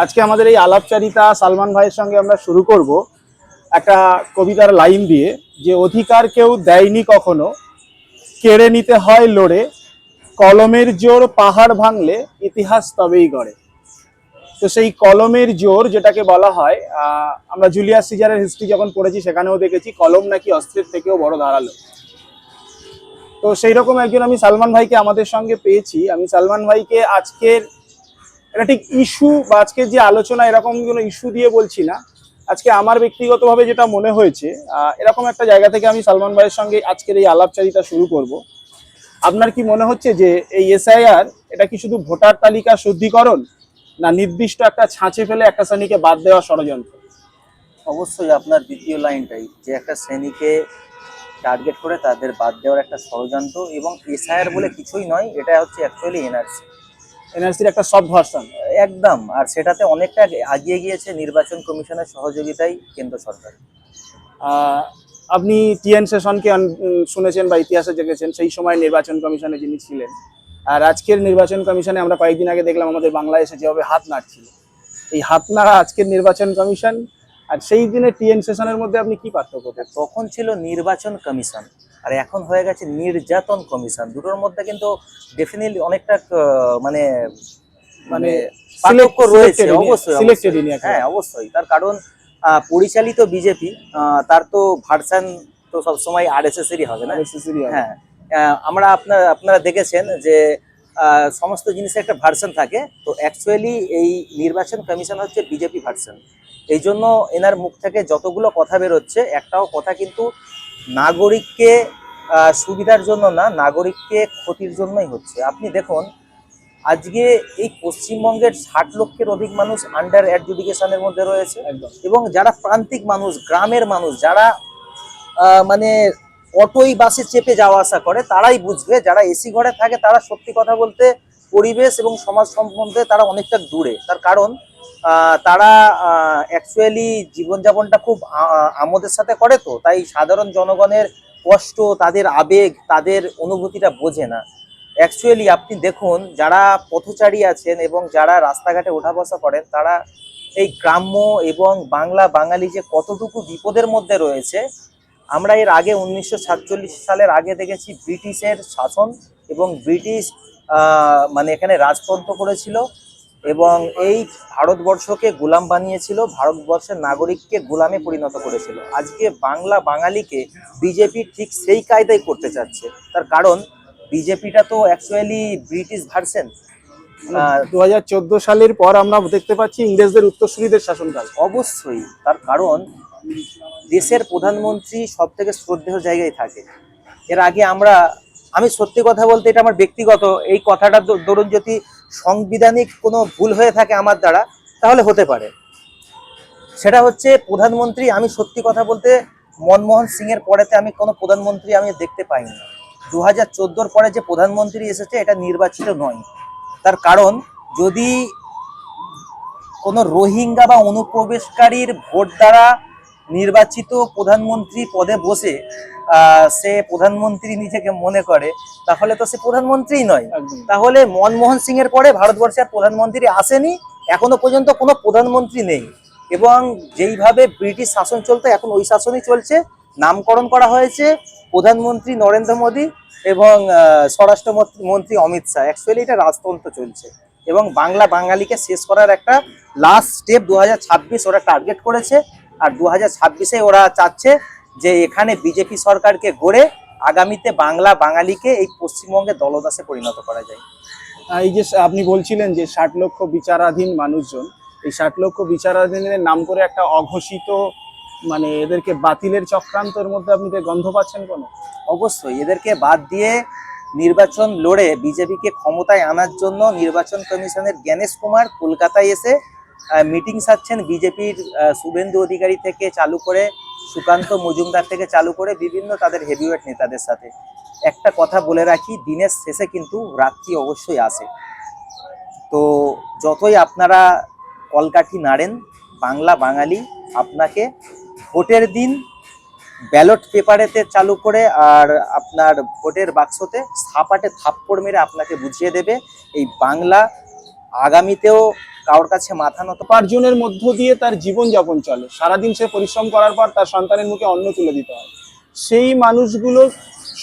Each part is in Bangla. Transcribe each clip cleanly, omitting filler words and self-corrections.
আজকে আমাদের এই আলাপচারিতা সালমান ভাইয়ের সঙ্গে আমরা শুরু করব একটা কবিতার লাইন দিয়ে, যে অধিকার কেউ দেয়নি কখনো, কেড়ে নিতে হয় লড়ে, কলমের জোর পাহাড় ভাঙলে ইতিহাস তবেই গড়ে। তো সেই কলমের জোর যেটাকে বলা হয়, আমরা জুলিয়াস সিজারের হিস্ট্রি যখন পড়েছি সেখানেও দেখেছি কলম নাকি অস্ত্রের থেকেও বড় ধারালো। তো সেই রকম একজন আমি সালমান ভাইকে আমাদের সঙ্গে পেয়েছি। আমি সালমান ভাইকে আজকের এটা ঠিক ইস্যু বা আজকের যে আলোচনা এরকম কোনো ইস্যু দিয়ে বলছি না, আজকে আমার ব্যক্তিগতভাবে যেটা মনে হয়েছে, এরকম একটা জায়গা থেকে আমি সালমান ভাইয়ের সঙ্গে আজকের এই আলাপচারিতা শুরু করব। আপনার কি মনে হচ্ছে যে এই এসআইআর এটা কি শুধু ভোটার তালিকা শুদ্ধিকরণ, না নির্দিষ্ট একটা ছাঁচে ফেলে একটা শ্রেণীকে বাদ দেওয়া ষড়যন্ত্র? অবশ্যই আপনার দ্বিতীয় লাইনটাই, যে একটা শ্রেণীকে টার্গেট করে তাদের বাদ দেওয়ার একটা ষড়যন্ত্র। এবং এসআইআর বলে কিছুই নয়, এটা হচ্ছে অ্যাকচুয়ালি এনআরসি। এনআরসির একটা সফট ভার্সন একদম। আর সেটাতে অনেকটা এগিয়ে গিয়েছে নির্বাচন কমিশনের সহযোগিতায় কেন্দ্র সরকার। আপনি টিএন সেশনকে শুনেছেন বা ইতিহাসে জেগেছেন, সেই সময় নির্বাচন কমিশনে যিনি ছিলেন। আর আজকের নির্বাচন কমিশনে আমরা কয়েকদিন আগে দেখলাম আমাদের বাংলাদেশে যেভাবে হাত নাড়ছিল, এই হাত নাড়া আজকের নির্বাচন কমিশন আর সেই দিনে টিএন সেশনের মধ্যে আপনি কি পার্থক্য? তখন ছিল নির্বাচন কমিশন আর এখন হয়ে গেছে নির্যাতন কমিশন। দুটোর মধ্যে কিন্তু ডেফিনেটলি অনেকটা মানে মানে পার্থক্য রয়েছে। অবশ্যই, হ্যাঁ অবশ্যই। তার কারণ পরিচালিত বিজেপি, তার তো ভার্সান তো সবসময় আরএসএস এরই হবে না। হ্যাঁ, আপনারা দেখেছেন যে সমস্ত জিনিসের একটা ভার্সন থাকে। তো অ্যাকচুয়ালি এই নির্বাচন কমিশন হচ্ছে বিজেপি ভার্সন। এই জন্য এনার মুখ থেকে যতগুলো কথা বেরোচ্ছে, একটাও কথা কিন্তু নাগরিককে সুবিধার জন্য না, নাগরিককে ক্ষতির জন্যই হচ্ছে। আপনি দেখুন, আজকে এই পশ্চিমবঙ্গের 60 লক্ষের অধিক মানুষ আন্ডার অ্যাডজুডিকেশনের মধ্যে রয়েছে। এবং যারা প্রান্তিক মানুষ, গ্রামের মানুষ, যারা মানে অটোই বাসে চেপে যাওয়া আসা করে, তারাই বুঝবে। যারা এসি ঘরে থাকে তারা সত্যি কথা বলতে পরিবেশ এবং সমাজ সম্বন্ধে তারা অনেকটা দূরে। তার কারণ তারা অ্যাকচুয়ালি জীবনযাপনটা খুব আমোদের সাথে করে। তো তাই সাধারণ জনগণের কষ্ট, তাদের আবেগ, তাদের অনুভূতিটা বোঝে না। অ্যাকচুয়ালি আপনি দেখুন, যারা পথচারী আছেন এবং যারা রাস্তাঘাটে ওঠা বসা করেন, তারা এই গ্রাম্য এবং বাংলা বাঙালি যে কতটুকু বিপদের মধ্যে রয়েছে। আমরা এর আগে 1947 সালের আগে দেখেছি ব্রিটিশের শাসন এবং ব্রিটিশ মানে এখানে রাজতন্ত্র করেছিল এবং এই ভারতবর্ষকে গোলাম বানিয়েছিল, ভারতবর্ষের নাগরিককে গোলামে পরিণত করেছিল। আজকে বাংলা বাঙালিকে বিজেপি ঠিক সেই কায়দায় করতে চাচ্ছে। তার কারণ বিজেপিটা তো অ্যাকচুয়ালি ব্রিটিশ ভার্সন। 2014 সালের পর আমরা দেখতে পাচ্ছি ইংরেজদের উত্তরসূরিদের শাসনকাল। অবশ্যই। তার কারণ দেশের প্রধানমন্ত্রী সব থেকে শ্রদ্ধেয় জায়গায় থাকে। এর আগে আমি সত্যি কথা বলতে, এটা আমার ব্যক্তিগত এই কথাটা, ধরুন যদি সাংবিধানিক কোনো ভুল হয়ে থাকে আমার দ্বারা, তাহলে হতে পারে। সেটা হচ্ছে প্রধানমন্ত্রী, আমি সত্যি কথা বলতে মনমোহন সিং এর পরেতে আমি কোনো প্রধানমন্ত্রী আমি দেখতে পাইনি। 2014 পরে যে প্রধানমন্ত্রী এসেছে এটা নির্বাচিত নয়। তার কারণ যদি কোনো রোহিঙ্গা বা অনুপ্রবেশকারীর ভোট দ্বারা নির্বাচিত প্রধানমন্ত্রী পদে বসে সে প্রধানমন্ত্রী নিজেকে মনে করে, তাহলে তো সে প্রধানমন্ত্রীই নয়। তাহলে মনমোহন সিং এর পরে ভারতবর্ষে আর প্রধানমন্ত্রী আসেনি, এখনো পর্যন্ত কোনো প্রধানমন্ত্রী নেই। এবং যেইভাবে ব্রিটিশ শাসন চলতো এখন ওই শাসনই চলছে। নামকরণ করা হয়েছে প্রধানমন্ত্রী নরেন্দ্র মোদী এবং স্বরাষ্ট্রমন্ত্রী অমিত শাহ। অ্যাকচুয়ালি এটা রাজতন্ত্র চলছে এবং বাংলা বাঙালিকে শেষ করার একটা লাস্ট স্টেপ 2026 ওরা টার্গেট করেছে। আর 2026-এ ওরা চাচ্ছে যে এখানে বিজেপি সরকারকে গড়ে আগামীতে বাংলা বাঙালিকে এই পশ্চিমবঙ্গে দলদাসে পরিণত করা যায়। এই যে আপনি বলছিলেন যে 60 লক্ষ বিচারাধীন মানুষজন, এই 60 লক্ষ বিচারাধীনের নাম করে একটা অঘোষিত মানে এদেরকে বাতিলের চক্রান্তের মধ্যে আপনি গন্ধ পাচ্ছেন কোনো? অবশ্যই। এদেরকে বাদ দিয়ে নির্বাচন লড়ে বিজেপিকে ক্ষমতায় আনার জন্য নির্বাচন কমিশনের জ্ঞানেশ কুমার কলকাতায় এসে মিটিং সারছেন। বিজেপির শুভেন্দু অধিকারী থেকে চালু করে সুকান্ত মজুমদার থেকে চালু করে বিভিন্ন তাদের হেভিওয়েট নেতাদের সাথে। একটা কথা বলে রাখি, দিনের শেষে কিন্তু রাত্রি অবশ্যই আসে। তো যতই আপনারা কলকাঠি নাড়েন, বাংলা বাঙালি আপনাকে ভোটের দিন ব্যালট পেপারেতে চালু করে আর আপনার ভোটের বাক্সতে সাপাটে থাপ্পড় মেরে আপনাকে বুঝিয়ে দেবে এই বাংলা আগামীতেও কারোর কাছে মাথা নত। উপার্জনের মধ্য দিয়ে তার জীবন যাপন চলে, সারাদিন সে পরিশ্রম করার পর তার সন্তানের মুখে অন্ন তুলে দিতে হয়। সেই মানুষগুলো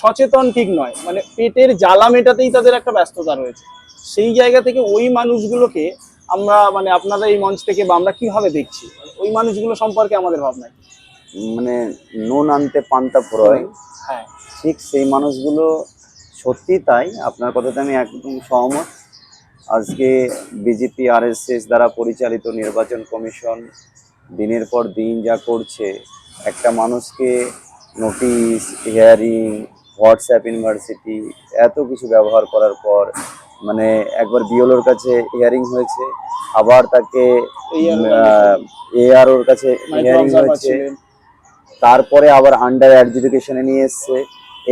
সচেতন ঠিক নয়, মানে পেটের জ্বালা মেটাতেই তাদের একটা ব্যস্ততা রয়েছে। সেই জায়গা থেকে ওই মানুষগুলোকে আমরা মানে আপনারা এই মঞ্চ থেকে বা আমরা কিভাবে দেখছি, মানে ওই মানুষগুলো সম্পর্কে আমাদের ভাবনা কি? মানে নুন আনতে পান্তা ফুরোয়, হ্যাঁ, ঠিক সেই মানুষগুলো সত্যি তাই। আপনার কথাতে আমি একদম সহমত। আজকে বিজেপি আরএসএস দ্বারা পরিচালিত নির্বাচন কমিশন দিনের পর দিন যা করছে, একটা মানুষকে নোটিশ, হিয়ারিং, হোয়াটসঅ্যাপ ইউনিভার্সিটি এত কিছু ব্যবহার করার পর, মানে একবার বিএলওর কাছে হিয়ারিং হয়েছে, আবার তাকে এআরওর কাছে হিয়ারিং হয়েছে, তারপরে আবার আন্ডার অ্যাডজুডিকেশনে নিয়ে এসছে,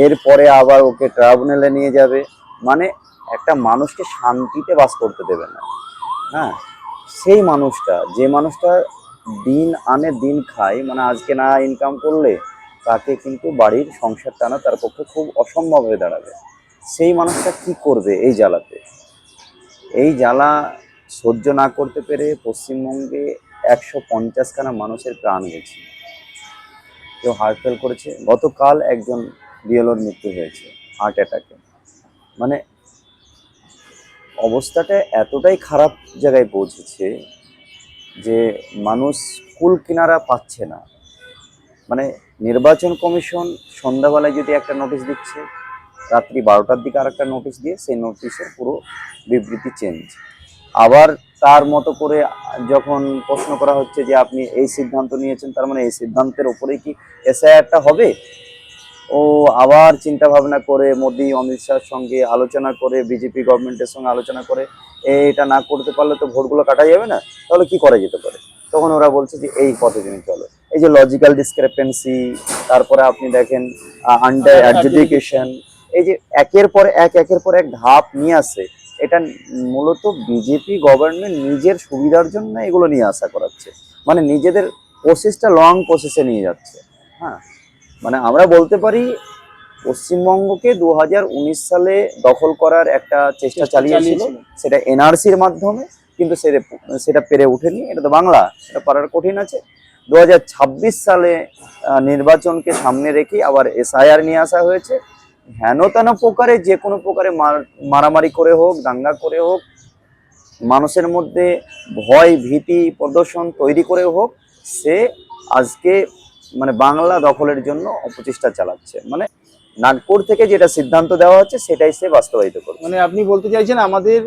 এরপরে আবার ওকে ট্রাইব্যুনালে নিয়ে যাবে। মানে একটা মানুষকে শান্তিতে বাস করতে দেবে না। হ্যাঁ, সেই মানুষটা, যে মানুষটা দিন আনে দিন খায়, মানে আজকে না ইনকাম করলে তাকে কিন্তু বাড়ির সংসার টানা তার পক্ষে খুব অসম্ভব হয়ে দাঁড়াবে। সেই মানুষটা কি করবে এই জ্বালাতে? এই জ্বালা সহ্য না করতে পেরে পশ্চিমবঙ্গে 150খানা মানুষের প্রাণ গেছে, কেউ হার্ট ফেল করেছে। গতকাল একজন বিএলওর মৃত্যু হয়েছে হার্ট অ্যাটাকে। মানে অবস্থাটা এতটাই খারাপ জায়গায় পৌঁছেছে যে মানুষ কুল কিনারা পাচ্ছে না। মানে নির্বাচন কমিশন সন্ধ্যাবেলায় যদি একটা নোটিশ দিচ্ছে, রাত্রি 12টার দিকে আর একটা নোটিশ দিয়ে সেই নোটিশের পুরো বিবৃতি চেঞ্জ। আবার তার মতো করে যখন প্রশ্ন করা হচ্ছে যে আপনি এই সিদ্ধান্ত নিয়েছেন, তার মানে এই সিদ্ধান্তের ওপরেই কি এসআইআরটা হবে? ও আবার চিন্তা ভাবনা করে মোদি অমিত শাহর সঙ্গে আলোচনা করে, বিজেপি গভর্নমেন্টের সঙ্গে আলোচনা করে, এটা না করতে পারলে তো ভোটগুলো কাটা যাবে না, তাহলে কি করা যেতে পারে? তখন ওরা বলছে যে এই পথে তুমি চলো। এই যে লজিক্যাল ডিসক্রেপেন্সি, তারপরে আপনি দেখেন আন্ডার অ্যাডজুডিকেশন, এই যে একের পর এক ধাপ নিয়ে আসে, এটা মূলত বিজেপি গভর্নমেন্ট নিজের সুবিধার জন্য এগুলো নিয়ে আসা করাচ্ছে। মানে নিজেদের প্রসেসটা লং প্রসেসে নিয়ে যাচ্ছে। হ্যাঁ, মানে আমরা বলতে পারি পশ্চিমবঙ্গকে 2019 সালে দখল করার একটা চেষ্টা চালিয়েছিল, সেটা এনআরসির মাধ্যমে, কিন্তু সেটা পেরে ওঠেনি। এটা তো বাংলা, এটা পারার কঠিন আছে। 2026 সালে নির্বাচনকে সামনে রেখে আবার এসআইআর নিয়ে আসা হয়েছে। হেন তেন প্রকারে, যে কোনো প্রকারে মারামারি করে হোক, দাঙ্গা করে হোক, মানুষের মধ্যে ভয় ভীতি প্রদর্শন তৈরি করে হোক, সে আজকে মানে বাংলা দখলের জন্য অপচেষ্টা চালাচ্ছে। মানে নাগপুর থেকে যেটা সিদ্ধান্ত দেওয়া হচ্ছে সেটাই সে বাস্তবায়িত করবে। মানে আপনি বলতে চাইছেন আমাদের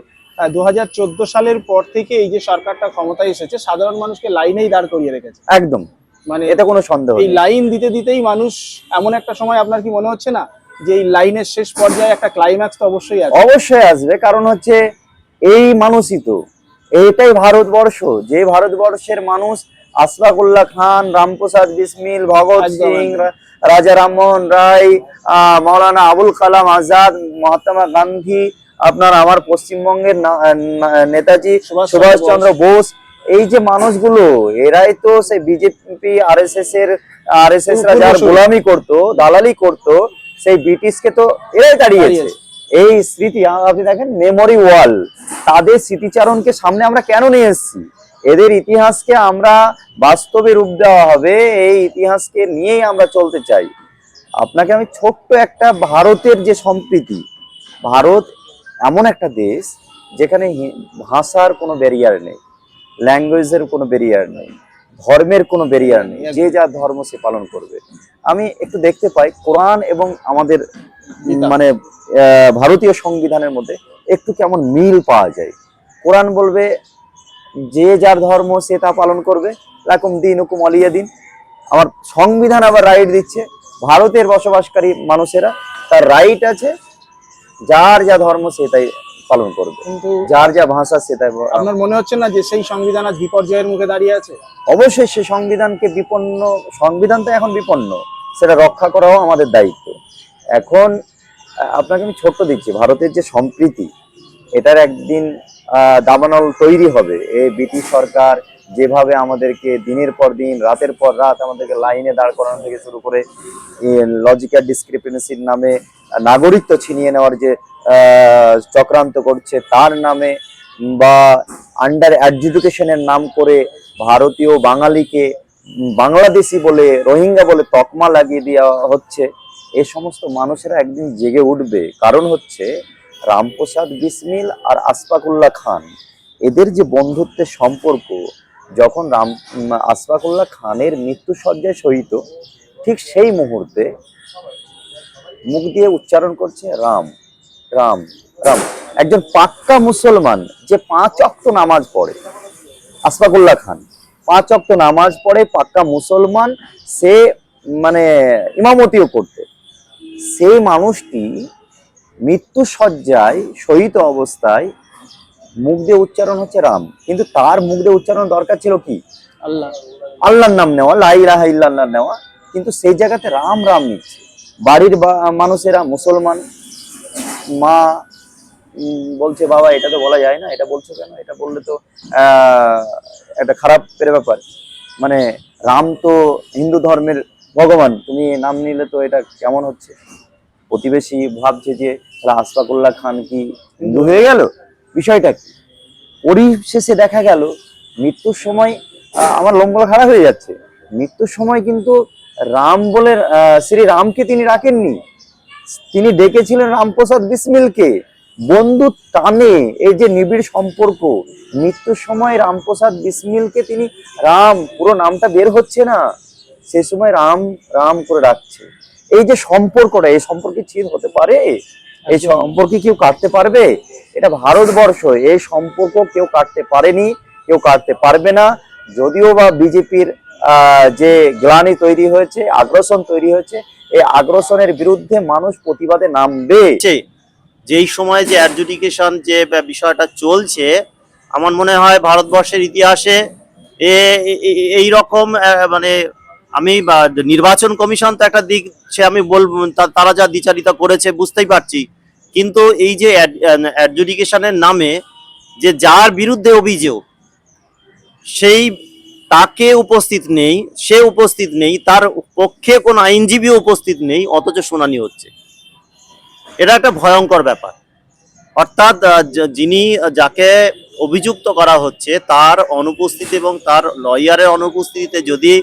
2014 সালের পর থেকে এই যে সরকারটা ক্ষমতায় এসেছে, সাধারণ মানুষকে লাইনেই দাঁড় করিয়ে রেখেছে। একদম, মানে এতে কোনো সন্দেহ এই নেই। লাইন দিতে দিতেই মানুষ এমন একটা সময়, আপনার কি মনে হচ্ছে না যে এই লাইনের শেষ পর্যায়ে একটা ক্লাইম্যাক্স তো অবশ্যই আছে? অবশ্যই আসবে, কারণ হচ্ছে এই মানুষই তো, এইটাই ভারতবর্ষ। যে ভারতবর্ষের মানুষ আশফাকুল্লাহ খান, রামপ্রসাদ বিসমিল, ভগৎ সিং, রাজা রামমোহন রায়, মৌলানা আবুল কালাম আজাদ, মহাত্মা গান্ধী, আপনার আমার পশ্চিমবঙ্গের নেতাজি সুভাষচন্দ্র বোস, এই যে মানুষগুলো, এরাই তো সেই বিজেপি আরএসএস রা যার গোলামি করতো, দালালি করতো, সেই ব্রিটিশকে তো এরাই তাড়িয়েছে। এই স্মৃতি আপনি দেখেন, মেমোরি ওয়াল, তাদের স্মৃতিচারণকে সামনে আমরা কেন নিয়ে এসেছি? এদের ইতিহাসকে আমরা বাস্তবে রূপ দেওয়া হবে, এই ইতিহাসকে নিয়েই আমরা চলতে চাই। আপনাকে আমি ছোট্ট একটা ভারতের যে সম্প্রীতি, ভারত এমন একটা দেশ যেখানে ভাষার কোনো ব্যারিয়ার নেই, ল্যাঙ্গুয়েজের কোনো ব্যারিয়ার নেই, ধর্মের কোনো ব্যারিয়ার নেই, যে যার ধর্ম সে পালন করবে। আমি একটু দেখতে পাই কোরআন এবং আমাদের মানে ভারতীয় সংবিধানের মধ্যে একটু কেমন মিল পাওয়া যায়। কোরআন বলবে যে যার ধর্ম সে তা পালন করবে, লাকুম দীনুকুম ওয়ালিয়া দিন। আমার সংবিধান আবার রাইট দিচ্ছে ভারতের বসবাসকারী মানুষেরা, তার রাইট আছে যার যা ধর্ম সে তাই পালন করবে, কিন্তু যার যা ভাষা সে তাই। আপনার মনে হচ্ছে না যে সেই সংবিধান আজ বিপর্যয়ের মুখে দাঁড়িয়ে আছে? অবশ্যই সে সংবিধানকে সংবিধান তো এখন বিপন্ন, সেটা রক্ষা করাও আমাদের দায়িত্ব। এখন আপনাকে আমি ছোট্ট দিচ্ছি, ভারতের যে সম্প্রীতি, এটার একদিন দাবানল তৈরি হবে। এই ব্রিটিশ সরকার যেভাবে আমাদেরকে দিনের পর দিন, রাতের পর রাত আমাদেরকে লাইনে দাঁড় করানো থেকে শুরু করে লজিক্যাল ডিসক্রিপেন্সির নামে নাগরিকত্ব ছিনিয়ে নেওয়ার যে চক্রান্ত করছে, তার নামে বা আন্ডার এডুকেশনের নাম করে ভারতীয় বাঙালিকে বাংলাদেশি বলে, রোহিঙ্গা বলে তকমা লাগিয়ে দেওয়া হচ্ছে। এ সমস্ত মানুষেরা একদিন জেগে উঠবে। কারণ হচ্ছে রামপ্রসাদ বিসমিল আর আশফাকুল্লাহ খান, এদের যে বন্ধুত্বের সম্পর্ক, যখন আশফাকুল্লাহ খানের মৃত্যুসজ্জায় শহীদ, ঠিক সেই মুহূর্তে মুখ দিয়ে উচ্চারণ করছে রাম রাম রাম। একজন পাক্কা মুসলমান যে 5 ওয়াক্ত নামাজ পড়ে, আশফাকুল্লাহ খান 5 ওয়াক্ত নামাজ পড়ে, পাক্কা মুসলমান, সে মানে ইমামতিও করতো। সেই মানুষটি মৃত্যুসজ্জায় শহীদ অবস্থায় মুখ দিয়ে উচ্চারণ হচ্ছে রাম, কিন্তু তার মুখ দিয়ে উচ্চারণ দরকার ছিল কি? আল্লাহ, আল্লাহর নাম নেওয়া, লা ইলাহা ইল্লাল্লাহ নেওয়া, কিন্তু সেই জায়গাতে রাম রাম নিচ্ছে। বাড়ির মানুষেরা মুসলমান, মা বলছে বাবা এটা তো বলা যায় না, এটা বলছো কেন, এটা বললে তো একটা খারাপের ব্যাপার, মানে রাম তো হিন্দু ধর্মের ভগবান, তুমি নাম নিলে তো এটা কেমন হচ্ছে। প্রতিবেশী ভাবছে যে আশফাকুল্লাহ খান কি হিন্দু হয়ে গেল, বিষয়টা কি? পরিশেষে দেখা গেল মৃত্যুর সময়, আমার লোমগুলো খারাপ হয়ে যাচ্ছে, মৃত্যুর সময় কিন্তু রাম বলে শ্রী রামকে তিনি রাখেননি, তিনি ডেকেছিলেন রামপ্রসাদ বিসমিলকে। বন্ধু টানে, এই যে নিবিড় সম্পর্ক, মৃত্যুর সময় রামপ্রসাদ বিসমিলকে তিনি রাম, পুরো নামটা বের হচ্ছে না, সে সময় রাম রাম করে ডাকছে। এই যে সম্পর্কটা, এই সম্পর্কে চির হতে পারে? এই সম্পর্কে কেউ কাটতে পারবে? এটা ভারতবর্ষ, এই সম্পর্ক কেউ কাটতে পারেনি, কেউ কাটতে পারবে না। যদিও বা বিজেপির যে গ্লানি তৈরি হয়েছে, আগ্রাসন তৈরি হয়েছে, এই আগ্রাসনের বিরুদ্ধে মানুষ প্রতিবাদে নামবে। যেই সময় যে অ্যাডজুডিকেশন যে বিষয়টা চলছে, আমার মনে হয় ভারতবর্ষের ইতিহাসে এই রকম মানে আমি নির্বাচন কমিশন তো একটা দিক, সে আমি বলবো তারা যা দ্বিচারিতা করেছে বুঝতেই পারছি, কিন্তু এই যে অ্যাডজুডিকেশনের নামে যে যার বিরুদ্ধে অভিযোগ, সেই তাকে উপস্থিত নেই, সে উপস্থিত নেই, তার পক্ষে কোনো আইনজীবী উপস্থিত নেই, অথচ শুনানি হচ্ছে। এটা একটা ভয়ঙ্কর ব্যাপার। অর্থাৎ যিনি যাকে অভিযুক্ত করা হচ্ছে তার অনুপস্থিতি এবং তার লয়ারের অনুপস্থিতিতে যদি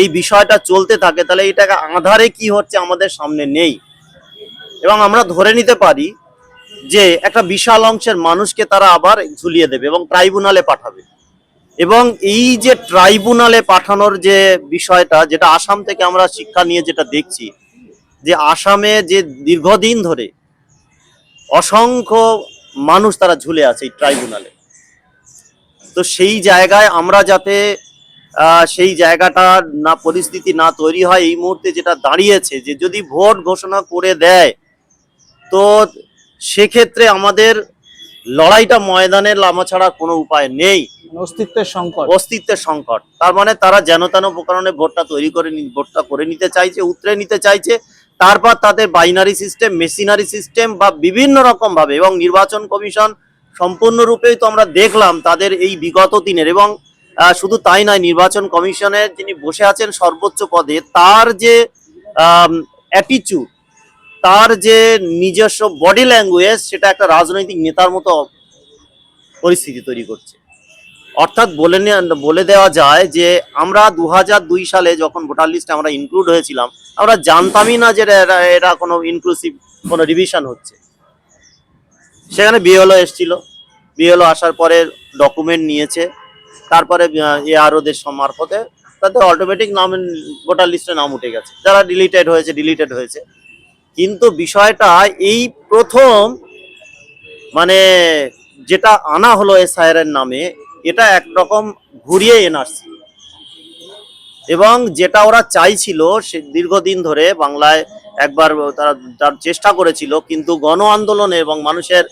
এই বিষয়টা চলতে থাকে, তাহলে এটাকে আধারে কি হচ্ছে আমাদের সামনে নেই, এবং আমরা ধরে নিতে পারি যে একটা বিশাল অংশের মানুষকে তারা আবার ঝুলিয়ে দেবে এবং ট্রাইব্যুনালে পাঠাবে। এবং এই যে ট্রাইব্যুনালে পাঠানোর যে বিষয়টা, যেটা আসাম থেকে আমরা শিক্ষা নিয়ে যেটা দেখছি, যে আসামে যে দীর্ঘদিন ধরে অসংখ্য মানুষ তারা ঝুলে আছে এই ট্রাইব্যুনালে, তো সেই জায়গায় আমরা যাতে সেই জায়গাটা না পরিস্থিতি না তৈরি হয়, এই মুহূর্তে যেটা দাঁড়িয়েছে যে যদি ভোট ঘোষণা করে দেয়, তো সেক্ষেত্রে আমাদের লড়াইটা ময়দানে নামা ছাড়া কোনো উপায় নেই। অস্তিত্বের সংকট, তার মানে তারা যেন তেন প্রকারণে ভোটটা তৈরি করে ভোটটা করে নিতে চাইছে, উতরে নিতে চাইছে, তারপর তাদের বাইনারি সিস্টেম, মেশিনারি সিস্টেম বা বিভিন্ন রকম ভাবে, এবং নির্বাচন কমিশন সম্পূর্ণরূপেই তো আমরা দেখলাম তাদের এই বিগত দিনের, এবং শুধু তাই নয়, নির্বাচন কমিশনের যিনি বসে আছেন সর্বোচ্চ পদে, তার যে অ্যাটিচিউড, তার যে নিজস্ব বডি ল্যাঙ্গুয়েজ, সেটা একটা রাজনৈতিক নেতার মতো পরিস্থিতি তৈরি করছে। অর্থাৎ বলে দেওয়া যায় যে আমরা 2002 সালে যখন ভোটার লিস্টে আমরা ইনক্লুড হয়েছিলাম, আমরা জানতামই না যে এটা কোনো ইনক্লুসিভ কোনো রিভিশন হচ্ছে। সেখানে বিএলও এসেছিল, বিএলও আসার পরে ডকুমেন্ট নিয়েছে, তারপরে এআরওদের মারফতে তাদের অটোমেটিক নাম ভোটার লিস্টে নাম উঠে গেছে, যারা ডিলিটেড হয়েছে। কিন্তু বিষয়টা এই প্রথম মানে যেটা আনা হলো এসআইআর এর নামে, এটা একরকম ঘুরিয়ে এনআরসি, এবং যেটা ওরা চাইছিল সে দীর্ঘদিন ধরে বাংলায় একবার তারা তার চেষ্টা করেছিল, কিন্তু গণ আন্দোলনে এবং মানুষের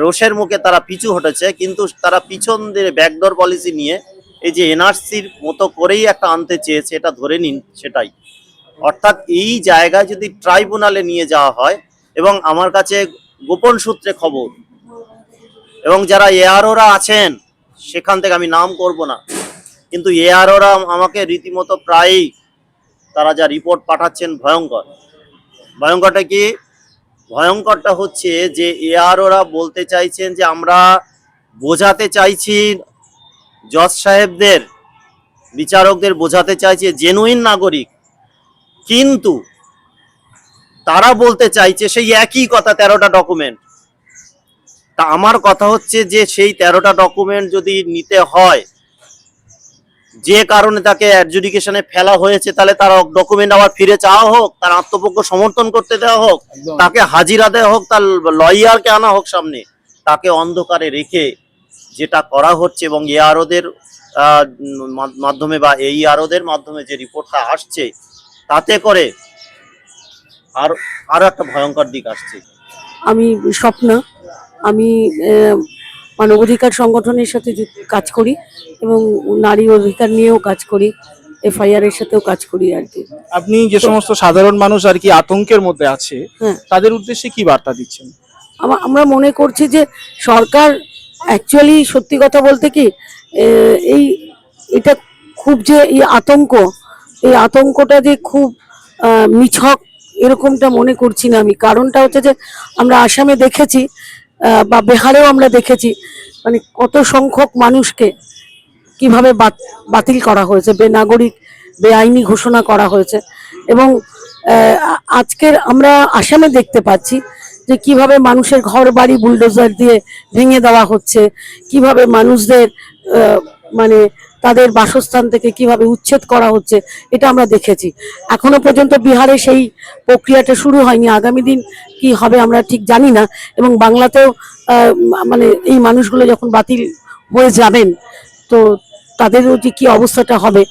রোষের মুখে তারা পিছু হটেছে। কিন্তু তারা পিছন দিয়ে ব্যাকডোর পলিসি নিয়ে এই যে এনআরসির মতো করেই একটা আনতে চেয়েছে, এটা ধরে নিন সেটাই। অর্থাৎ এই জায়গায় যদি ট্রাইব্যুনালে নিয়ে যাওয়া হয়, এবং আমার কাছে গোপন সূত্রে খবর, এবং যারা এআরওরা আছেন সেখান থেকে আমি নাম করব না, কিন্তু এআরওরা আমাকে রীতিমতো প্রায়ই তারা যা রিপোর্ট পাঠাচ্ছেন ভয়ঙ্করটা কি? ভয়ঙ্করটা হচ্ছে যে এআরওরা বলতে চাইছেন যে আমরা বোঝাতে চাইছি জজ সাহেবদের, বিচারকদের বোঝাতে চাইছি জেনুইন নাগরিক, কিন্তু তারা বলতে চাইছে সেই একই কথা 13টা ডকুমেন্ট। তা আমার কথা হচ্ছে যে সেই 13টা ডকুমেন্ট যদি নিতে হয়, যে কারণে তাকে অ্যাডজুডিকেশনে ফেলা হয়েছে, তাহলে তার ডকুমেন্ট আবার ফিরে চাওয়া হোক, তার আত্মপক্ষ সমর্থন করতে দেওয়া হোক, একদম। তাকে হাজিরা দেওয়া হোক, তার লয়ারকে আনা হোক সামনে, তাকে অন্ধকারে রেখে যেটা করা হচ্ছে এবং এআরওদের মাধ্যমে বা এইআরওদের মাধ্যমে যে রিপোর্টটা আসছে, তাতে করে আরো একটা ভয়ঙ্কর দিক আসছে। আমি স্বপ্না, আমি মানবাধিকার সংগঠনের সাথে কাজ করি এবং নারী অধিকার নিয়েও কাজ করি, এফআইআর এর সাথেও কাজ করি আর কি। আপনি যে সমস্ত সাধারণ মানুষ আর কি আতঙ্কের মধ্যে আছে, হ্যাঁ, তাদের উদ্দেশ্যে কি বার্তা দিচ্ছেন? আমরা মনে করছি যে সরকার অ্যাকচুয়ালি সত্যি কথা বলতে কি এটা খুব যে এই আতঙ্কটা যে খুব নিছক এরকমটা মনে করছি না আমি। কারণটা হচ্ছে যে আমরা আসামে দেখেছি বা বিহারেও আমরা দেখেছি, মানে কত সংখ্যক মানুষকে কিভাবে বাতিল করা হয়েছে, বেনাগরিক বেআইনি ঘোষণা করা হয়েছে। এবং আজকের আমরা আসামে দেখতে পাচ্ছি যে কিভাবে মানুষের ঘর বাড়ি বুলডোজার দিয়ে ভেঙে দেওয়া হচ্ছে, কিভাবে মানুষদের মানে তাদের বাসস্থান থেকে কিভাবে উচ্ছেদ করা হচ্ছে, এটা আমরা দেখেছি। এখনো পর্যন্ত বিহারে সেই প্রক্রিয়াটা শুরু হয়নি, আগামী দিন কি হবে আমরা ঠিক জানি না। এবং বাংলাতেও মানে এই মানুষগুলো যখন বাতিল হয়ে যাবেন, তো তাদেরও যে কি অবস্থাটা হবে,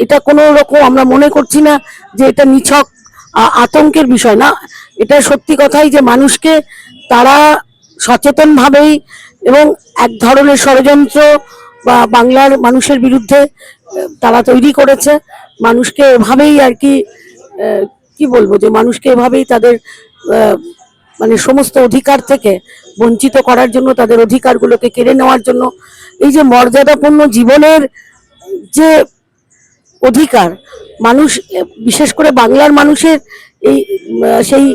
এটা কোনো রকম আমরা মনে করছি না যে এটা নিছক আতঙ্কের বিষয় না। এটা সত্যি কথাই যে মানুষকে তারা সচেতনভাবেই এবং এক ধরনের ষড়যন্ত্র বা বাংলার মানুষের বিরুদ্ধে তারা তৈরি করেছে। মানুষকে এভাবেই আর কি কি বলবো, যে মানুষকে এভাবেই তাদের মানে সমস্ত অধিকার থেকে বঞ্চিত করার জন্য, তাদের অধিকারগুলোকে কেড়ে নেওয়ার জন্য। এই যে মর্যাদাপূর্ণ জীবনের যে অধিকার, মানুষ বিশেষ করে বাংলার মানুষের এই সেই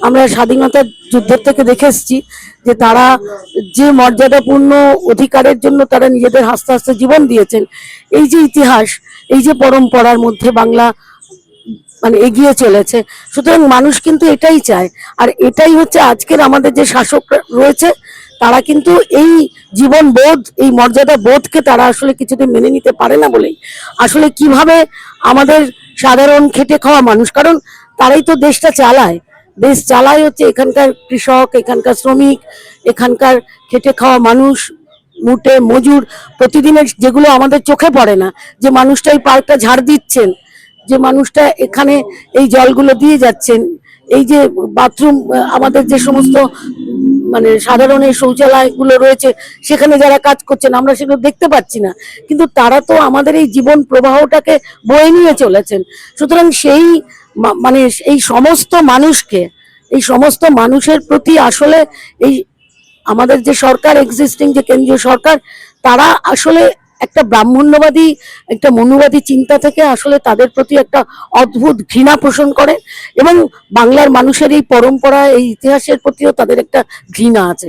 আমরা স্বাধীনতা যুদ্ধের থেকে দেখে এসেছি যে তারা যে মর্যাদাপূর্ণ অধিকারের জন্য তারা নিজেদের হাসতে হাসতে জীবন দিয়েছেন। এই যে ইতিহাস, এই যে পরম্পরার মধ্যে বাংলা মানে এগিয়ে চলেছে। সুতরাং মানুষ কিন্তু এটাই চায়, আর এটাই হচ্ছে আজকের আমাদের যে শাসক রয়েছে তারা কিন্তু এই জীবন বোধ, এই মর্যাদা বোধকে তারা আসলে কিছুদিন মেনে নিতে পারে না বলেই আসলে কিভাবে আমাদের সাধারণ খেটে খাওয়া মানুষ, কারণ তারাই তো দেশটা চালায়, দেশ চালায় হচ্ছে এখানকার কৃষক, এখানকার শ্রমিক, এখানকার খেটে খাওয়া মানুষ, মুটে মজুর, প্রতিদিনের যেগুলো আমাদের চোখে পড়ে না, যে মানুষটা এই পার্কটা ঝাড় দিচ্ছেন, যে মানুষটা এখানে এই জলগুলো দিয়ে যাচ্ছেন, এই যে বাথরুম আমাদের যে সমস্ত মানে সাধারণ এই শৌচালয়গুলো রয়েছে সেখানে যারা কাজ করছেন আমরা সেগুলো দেখতে পাচ্ছি না, কিন্তু তারা তো আমাদের এই জীবন প্রবাহটাকে বয়ে নিয়ে চলেছেন। সুতরাং সেই মানে এই সমস্ত মানুষকে, এই সমস্ত মানুষের প্রতি আসলে এই আমাদের যে সরকার, এক্সিস্টিং যে কেন্দ্রীয় সরকার, তারা আসলে একটা ব্রাহ্মণ্যবাদী, একটা মনুবাদী চিন্তা থেকে আসলে তাদের প্রতি একটা অদ্ভুত ঘৃণা পোষণ করে এবং বাংলার মানুষের এই পরম্পরা, এই ইতিহাসের প্রতিও তাদের একটা ঘৃণা আছে।